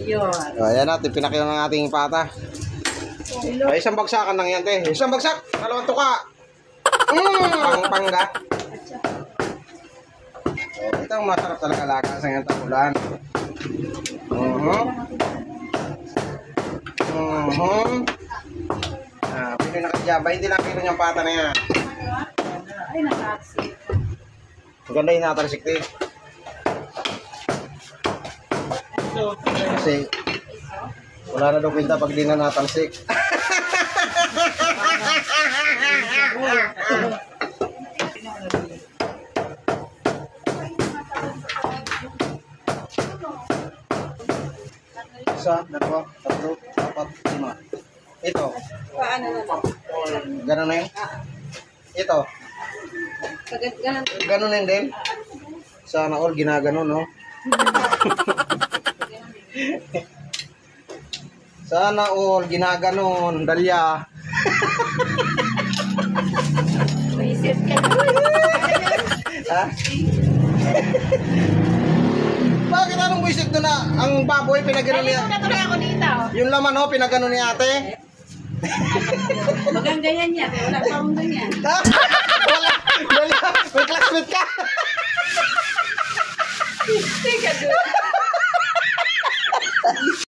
Yun. O, ayan natin, pinakilang ng ating pata. Ay, isang bagsakan lang yan, te. Isang bagsak, dalawang tuka. Pangpangga. Ito ang masarap talaga laka sa ngayong tagulan. Pili na kaya, 20 lang kilo niyang pata na yan. Ay, nakaksik. Maganda yung natalsik, te. Kasi wala na daw kwenta pag di na natalsik. Isa, dalawa, tatlo, apat, lima. Ito. Paano na lang? Ganun na yun? Ito. Ganun na yun din? Sana all ginaganon, no? Sana all ginaganon, Dalya. Isip ka. Ha? Bakit anong buisit doon na ang baboy pinagano niya? Natuloy ako dito. Yung laman ho, pinagano ni ate? Magang ganyan yan. Wala pa akong ganyan. Ha? Wala. Wala. May classmate ka.